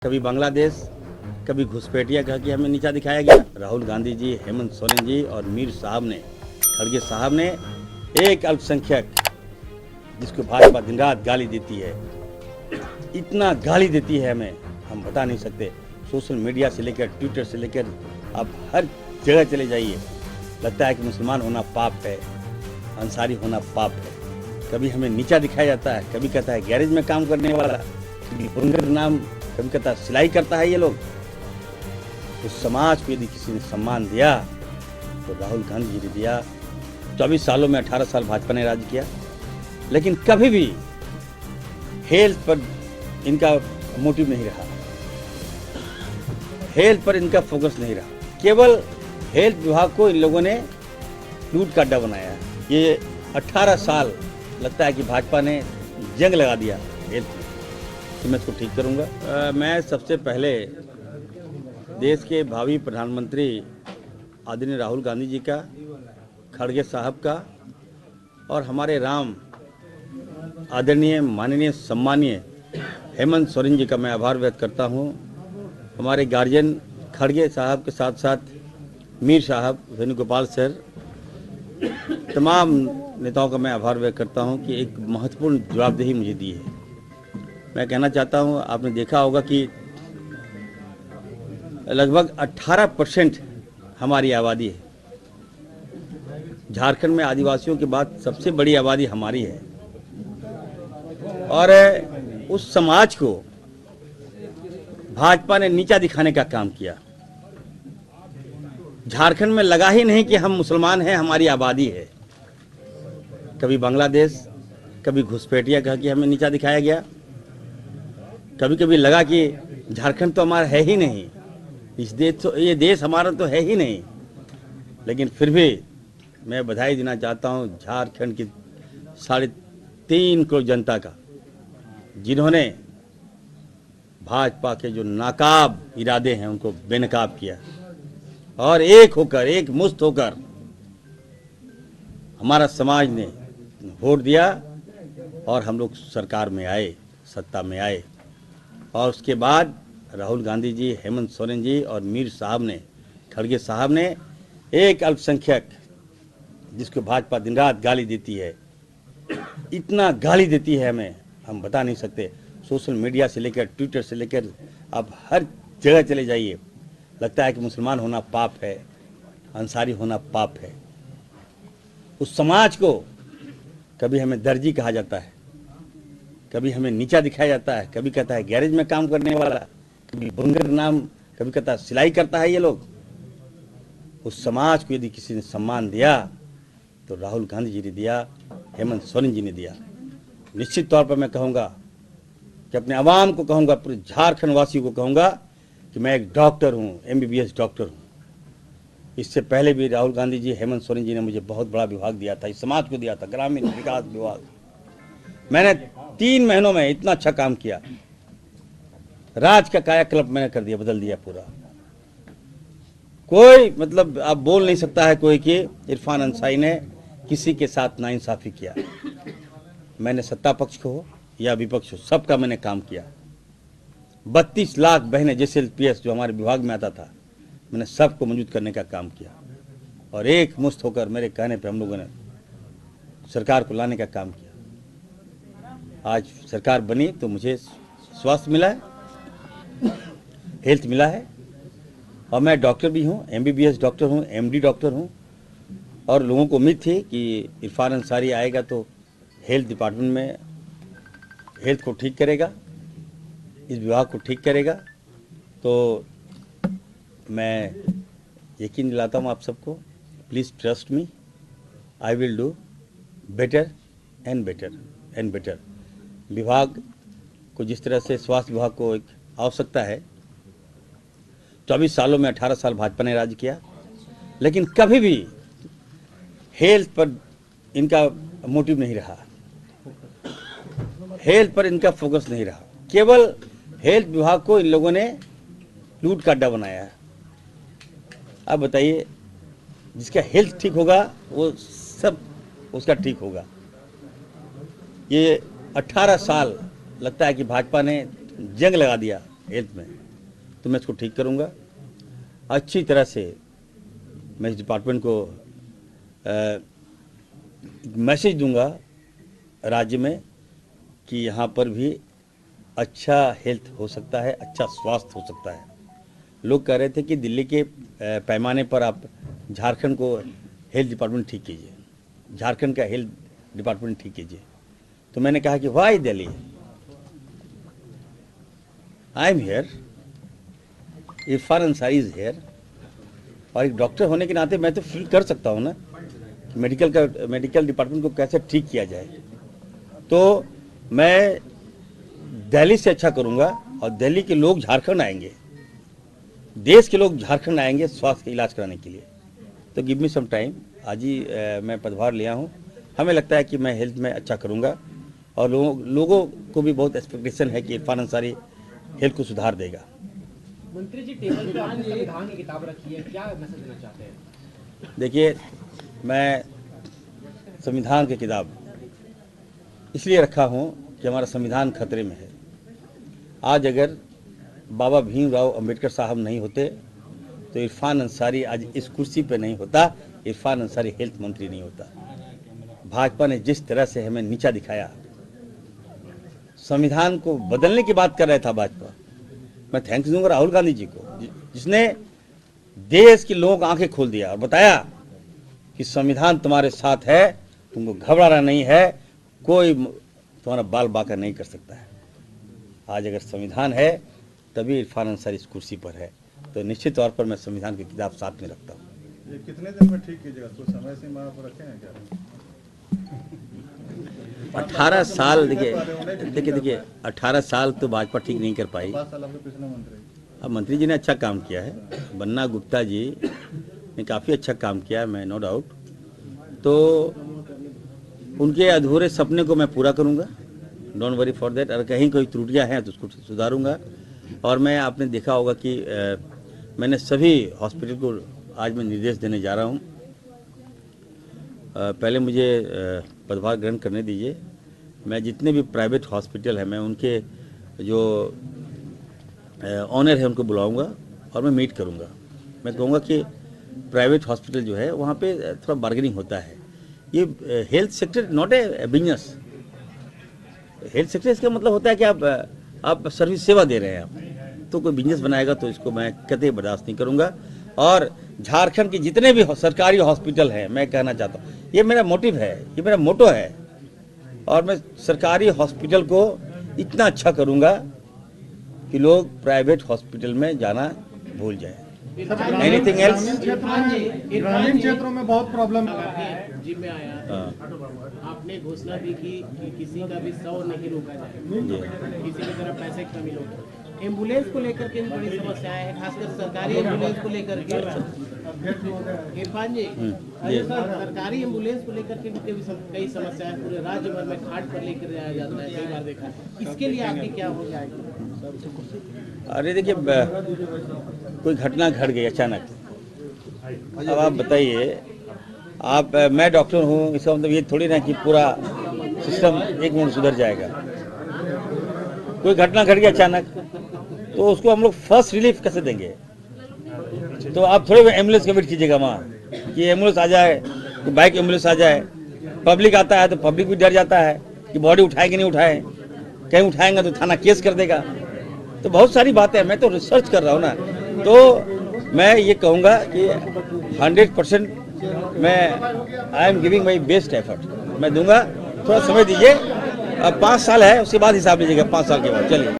कभी बांग्लादेश, कभी घुसपैठिया कह के हमें नीचा दिखाया गया। राहुल गांधी जी, हेमंत सोरेन जी और मीर साहब ने, खड़गे साहब ने एक अल्पसंख्यक जिसको भाजपा दिन रात गाली देती है, इतना गाली देती है हमें, हम बता नहीं सकते। सोशल मीडिया से लेकर ट्विटर से लेकर आप हर जगह चले जाइए, लगता है कि मुसलमान होना पाप है, अंसारी होना पाप है। कभी हमें नीचा दिखाया जाता है, कभी कहता है गैरेज में काम करने वाला, कभी बुनकर नाम, कभी कहता है सिलाई करता है ये लोग। उस समाज को यदि किसी ने सम्मान दिया तो राहुल गांधी जी ने दिया। 24 सालों में 18 साल भाजपा ने राज किया, लेकिन कभी भी हेल्थ पर इनका मोटिव नहीं रहा, हेल्थ पर इनका फोकस नहीं रहा। केवल हेल्थ विभाग को इन लोगों ने लूट का अड्डा बनाया। ये 18 साल लगता है कि भाजपा ने जंग लगा दिया हेल्थ में, तो मैं इसको ठीक करूंगा। मैं सबसे पहले देश के भावी प्रधानमंत्री आदरणीय राहुल गांधी जी का, खड़गे साहब का और हमारे राम आदरणीय माननीय सम्मानीय हेमंत सोरेन जी का मैं आभार व्यक्त करता हूं। हमारे गार्जियन खड़गे साहब के साथ साथ मीर साहब, वेणुगोपाल सर, तमाम नेताओं का मैं आभार व्यक्त करता हूं कि एक महत्वपूर्ण जवाबदेही मुझे दी है। मैं कहना चाहता हूं, आपने देखा होगा कि लगभग 18% हमारी आबादी है। झारखंड में आदिवासियों के बाद सबसे बड़ी आबादी हमारी है, और उस समाज को भाजपा ने नीचा दिखाने का काम किया। झारखंड में लगा ही नहीं कि हम मुसलमान हैं, हमारी आबादी है। कभी बांग्लादेश, कभी घुसपैठिया कह के हमें नीचा दिखाया गया। कभी कभी लगा कि झारखंड तो हमारा है ही नहीं, ये देश हमारा तो है ही नहीं। लेकिन फिर भी मैं बधाई देना चाहता हूं झारखंड की 3.5 करोड़ जनता का, जिन्होंने भाजपा के जो नाकाब इरादे हैं उनको बेनकाब किया, और एक होकर, एक मुश्त होकर हमारा समाज ने वोट दिया और हम लोग सरकार में आए, सत्ता में आए। और उसके बाद राहुल गांधी जी, हेमंत सोरेन जी और मीर साहब ने, खड़गे साहब ने एक अल्पसंख्यक जिसको भाजपा दिन रात गाली देती है, इतना गाली देती है हमें, हम बता नहीं सकते। सोशल मीडिया से लेकर ट्विटर से लेकर आप हर जगह चले जाइए, लगता है कि मुसलमान होना पाप है, अंसारी होना पाप है। उस समाज को कभी हमें दर्जी कहा जाता है, कभी हमें नीचा दिखाया जाता है, कभी कहता है गैरेज में काम करने वाला, कभी बुनकर नाम, कभी कहता है सिलाई करता है ये लोग। उस समाज को यदि किसी ने सम्मान दिया तो राहुल गांधी जी ने दिया, हेमंत सोरेन जी ने दिया। निश्चित तौर पर मैं कहूँगा कि अपने आवाम को कहूँगा, पूरे झारखंड वासियों को कहूँगा कि मैं एक डॉक्टर हूँ, MBBS डॉक्टर हूँ। इससे पहले भी राहुल गांधी जी, हेमंत सोरेन जी ने मुझे बहुत बड़ा विभाग दिया था, इस समाज को दिया था, ग्रामीण विकास विभाग। मैंने 3 महीनों में इतना अच्छा काम किया, राज का कायाकल्प मैंने कर दिया, बदल दिया पूरा। कोई मतलब आप बोल नहीं सकता है कोई कि इरफान अंसारी ने किसी के साथ नाइंसाफी किया। मैंने सत्ता पक्ष को हो या विपक्ष हो, सबका मैंने काम किया। 32 लाख बहनें जैसे LPS जो हमारे विभाग में आता था, मैंने सबको मौजूद करने का काम किया, और एक मुश्त होकर मेरे कहने पे हम लोगों ने सरकार को लाने का काम किया। आज सरकार बनी तो मुझे स्वास्थ्य मिला है, हेल्थ मिला है, और मैं डॉक्टर भी हूँ, MBBS डॉक्टर हूँ, MD डॉक्टर हूँ। और लोगों को उम्मीद थी कि इरफान अंसारी आएगा तो हेल्थ डिपार्टमेंट में हेल्थ को ठीक करेगा, इस विभाग को ठीक करेगा। तो मैं यकीन दिलाता हूँ आप सबको, please trust me, I will do better and better and better. विभाग को जिस तरह से स्वास्थ्य विभाग को एक आवश्यकता है, 24 सालों में 18 साल भाजपा ने राज किया, लेकिन कभी भी हेल्थ पर इनका मोटिव नहीं रहा, हेल्थ पर इनका फोकस नहीं रहा। केवल हेल्थ विभाग को इन लोगों ने लूट का अड्डा बनाया है। अब बताइए, जिसका हेल्थ ठीक होगा वो सब उसका ठीक होगा। ये 18 साल लगता है कि भाजपा ने जंग लगा दिया हेल्थ में, तो मैं इसको ठीक करूँगा। अच्छी तरह से मैं इस डिपार्टमेंट को मैसेज दूंगा राज्य में कि यहाँ पर भी अच्छा हेल्थ हो सकता है, अच्छा स्वास्थ्य हो सकता है। लोग कह रहे थे कि दिल्ली के पैमाने पर आप झारखंड को हेल्थ डिपार्टमेंट ठीक कीजिए, झारखंड का हेल्थ डिपार्टमेंट ठीक कीजिए। तो मैंने कहा कि why Delhi, I am here, Irfan Ansari is here, और एक डॉक्टर होने के नाते मैं तो फील कर सकता हूँ ना कि मेडिकल डिपार्टमेंट को कैसे ठीक किया जाए। तो मैं दिल्ली से अच्छा करूँगा और दिल्ली के लोग झारखंड आएंगे, देश के लोग झारखंड आएंगे स्वास्थ्य का इलाज कराने के लिए। तो गिव मी सम टाइम। आज ही मैं पदभार लिया हूँ, हमें लगता है कि मैं हेल्थ में अच्छा करूँगा और लोगों को भी बहुत एक्सपेक्टेशन है कि इरफान अंसारी हेल्थ को सुधार देगा। मंत्री जी, टेबल पे आज संविधान की किताब रखी है, क्या मैसेज देना चाहते हैं? देखिए, मैं संविधान की किताब इसलिए रखा हूँ कि हमारा संविधान खतरे में है। आज अगर बाबा भीमराव अंबेडकर साहब नहीं होते तो इरफान अंसारी आज इस कुर्सी पे नहीं होता, इरफान अंसारी हेल्थ मंत्री नहीं होता। भाजपा ने जिस तरह से हमें नीचा दिखाया, संविधान को बदलने की बात कर रहा था भाजपा, मैं थैंक्स दूंगा राहुल गांधी जी को, जिसने देश के लोगों की आंखें खोल दिया और बताया कि संविधान तुम्हारे साथ है, तुमको घबराना नहीं है, कोई तुम्हारा बाल बांका नहीं कर सकता है। आज अगर संविधान है तभी इरफान अंसारी इस कुर्सी पर है, तो निश्चित तौर पर मैं संविधान की किताब साथ में रखता हूँ। ये कितने दिन में ठीक कीजिएगा, तो समय सीमा पर रखे हैं क्या? 18 साल, देखिए 18 साल तो भाजपा ठीक नहीं कर पाई। 5 साल आपके पिछले मंत्री, अब मंत्री जी ने अच्छा काम किया है, बन्ना गुप्ता जी ने काफ़ी अच्छा काम किया है, मैं नो डाउट। तो उनके अधूरे सपने को मैं पूरा करूंगा, डोंट वरी फॉर दैट। अगर कहीं कोई त्रुटियां हैं तो उसको सुधारूंगा। और मैं, आपने देखा होगा कि मैंने सभी हॉस्पिटल को आज मैं निर्देश देने जा रहा हूं। पहले मुझे पदभार ग्रहण करने दीजिए। मैं जितने भी प्राइवेट हॉस्पिटल हैं, मैं उनके जो ऑनर है उनको बुलाऊंगा और मैं मीट करूंगा। मैं कहूँगा कि प्राइवेट हॉस्पिटल जो है वहाँ पे थोड़ा बार्गेनिंग होता है। ये health sector not a business. Health sector इसका मतलब होता है कि आप सर्विस सेवा दे रहे हैं आप, तो कोई बिजनेस बनाएगा तो इसको मैं कतई बर्दाश्त नहीं करूँगा। और झारखंड के जितने भी सरकारी हॉस्पिटल हैं, मैं कहना चाहता हूँ, ये मेरा मोटिव है, ये मेरा मोटो है, और मैं सरकारी हॉस्पिटल को इतना अच्छा करूँगा कि लोग प्राइवेट हॉस्पिटल में जाना भूल जाए। Anything else? ग्रामीण क्षेत्रों में बहुत प्रॉब्लम है। जिम में आया, आपने घोषणा दी कि किसी का भी 100 नहीं रोका जाए, किसी की तरफ पैसे की कमी होगी। एम्बुलेंस को लेकर के भी बड़ी समस्याएं हैं, खासकर सरकारी एम्बुलेंस को लेकर के। इरफान जी, सरकारी एम्बुलेंस को लेकर के भी कई समस्याएं, पूरे राज्य भर में घाट पर लेकर जाया जाता है, कई बार देखा। इसके लिए आपकी क्या हो जाएगी? अरे देखिए, कोई घटना घट गई अचानक, अब आप बताइए, मैं डॉक्टर हूँ, इसका मतलब ये थोड़ी ना कि पूरा सिस्टम एक मिनट सुधर जाएगा। कोई घटना घट गई अचानक, तो उसको हम लोग फर्स्ट रिलीफ कैसे देंगे? तो आप थोड़े एम्बुलेंस का वेट कीजिएगा वहाँ कि एम्बुलेंस आ जाए, कि बाइक एम्बुलेंस आ जाए। पब्लिक आता है तो पब्लिक भी डर जाता है कि बॉडी उठाए कि नहीं उठाए, कहीं उठाएंगे तो थाना केस कर देगा। तो बहुत सारी बातें, मैं तो रिसर्च कर रहा हूँ ना, तो मैं ये कहूँगा कि 100% मैं I am giving my best effort, मैं दूंगा। थोड़ा समय दीजिए, अब 5 साल है, उसके बाद हिसाब लीजिएगा 5 साल के बाद। चलिए।